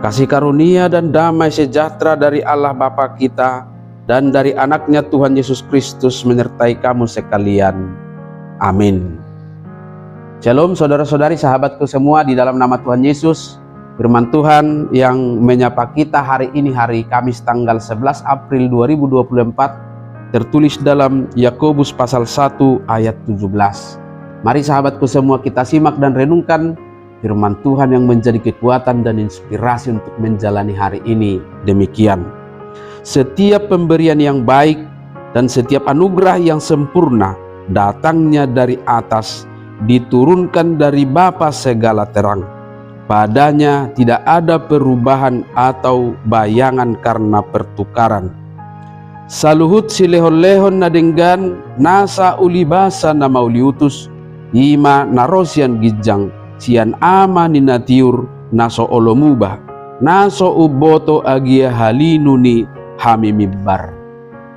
Kasih karunia dan damai sejahtera dari Allah Bapa kita dan dari anaknya Tuhan Yesus Kristus menyertai kamu sekalian. Amin. Shalom saudara-saudari, sahabatku semua di dalam nama Tuhan Yesus. Firman Tuhan yang menyapa kita hari ini, hari Kamis tanggal 11 April 2024, tertulis dalam Yakobus pasal 1 ayat 17. Mari sahabatku semua kita simak dan renungkan firman Tuhan yang menjadi kekuatan dan inspirasi untuk menjalani hari ini. Demikian, setiap pemberian yang baik dan setiap anugerah yang sempurna datangnya dari atas, diturunkan dari Bapa segala terang. Padanya tidak ada perubahan atau bayangan karena pertukaran. Saluhut silehon-lehon nadenggan nasa ulibasa na mauliutus ima narosian gijang sian ama ninatiur naso olomuba naso uboto agia halinuni hamimibbar.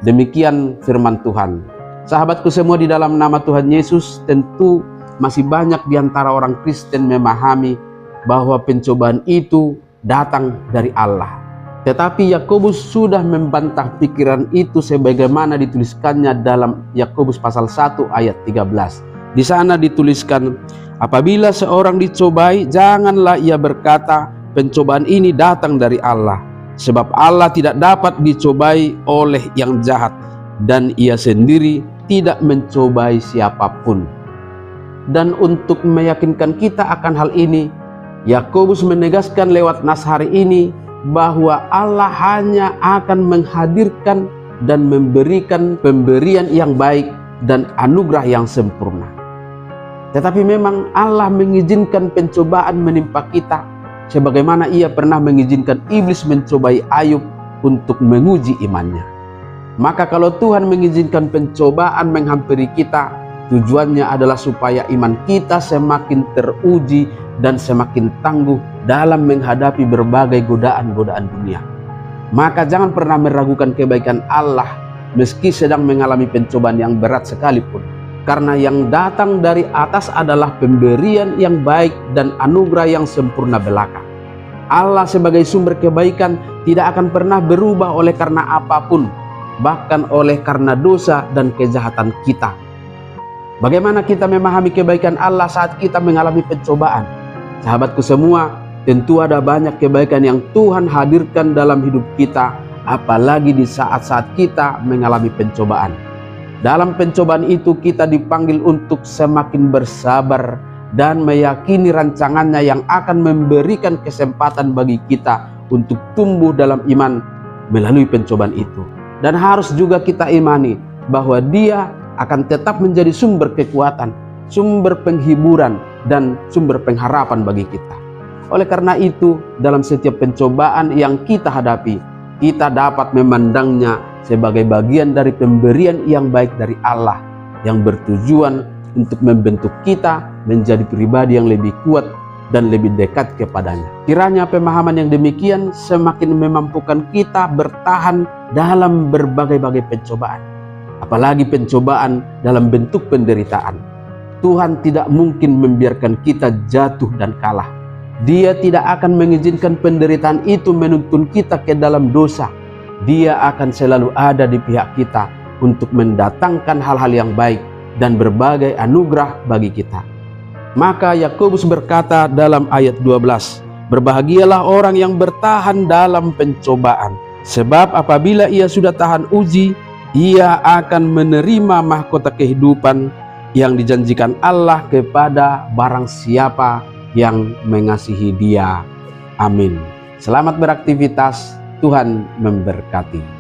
Demikian firman Tuhan. Sahabatku semua di dalam nama Tuhan Yesus, tentu masih banyak di antara orang Kristen memahami bahwa pencobaan itu datang dari Allah. Tetapi Yakobus sudah membantah pikiran itu sebagaimana dituliskannya dalam Yakobus pasal 1 ayat 13. Di sana dituliskan, apabila seorang dicobai, janganlah ia berkata, pencobaan ini datang dari Allah. Sebab Allah tidak dapat dicobai oleh yang jahat, dan ia sendiri tidak mencobai siapapun. Dan untuk meyakinkan kita akan hal ini, Yakobus menegaskan lewat nas hari ini bahwa Allah hanya akan menghadirkan dan memberikan pemberian yang baik dan anugerah yang sempurna. Tetapi memang Allah mengizinkan pencobaan menimpa kita, sebagaimana ia pernah mengizinkan iblis mencobai Ayub untuk menguji imannya. Maka kalau Tuhan mengizinkan pencobaan menghampiri kita, tujuannya adalah supaya iman kita semakin teruji dan semakin tangguh dalam menghadapi berbagai godaan-godaan dunia. Maka jangan pernah meragukan kebaikan Allah meski sedang mengalami pencobaan yang berat sekalipun. Karena yang datang dari atas adalah pemberian yang baik dan anugerah yang sempurna belaka. Allah sebagai sumber kebaikan tidak akan pernah berubah oleh karena apapun, bahkan oleh karena dosa dan kejahatan kita. Bagaimana kita memahami kebaikan Allah saat kita mengalami pencobaan? Sahabatku semua, tentu ada banyak kebaikan yang Tuhan hadirkan dalam hidup kita, apalagi di saat-saat kita mengalami pencobaan. Dalam pencobaan itu kita dipanggil untuk semakin bersabar dan meyakini rancangannya yang akan memberikan kesempatan bagi kita untuk tumbuh dalam iman melalui pencobaan itu. Dan harus juga kita imani bahwa Dia akan tetap menjadi sumber kekuatan, sumber penghiburan, dan sumber pengharapan bagi kita. Oleh karena itu, dalam setiap pencobaan yang kita hadapi, kita dapat memandangnya sebagai bagian dari pemberian yang baik dari Allah yang bertujuan untuk membentuk kita menjadi pribadi yang lebih kuat dan lebih dekat kepadanya. Kiranya pemahaman yang demikian semakin memampukan kita bertahan dalam berbagai-bagai pencobaan, apalagi pencobaan dalam bentuk penderitaan. Tuhan tidak mungkin membiarkan kita jatuh dan kalah. Dia tidak akan mengizinkan penderitaan itu menuntun kita ke dalam dosa. Dia akan selalu ada di pihak kita untuk mendatangkan hal-hal yang baik dan berbagai anugerah bagi kita. Maka Yakobus berkata dalam ayat 12, berbahagialah orang yang bertahan dalam pencobaan, sebab apabila ia sudah tahan uji, ia akan menerima mahkota kehidupan yang dijanjikan Allah kepada barang siapa yang mengasihi Dia. Amin. Selamat beraktivitas. Tuhan memberkati.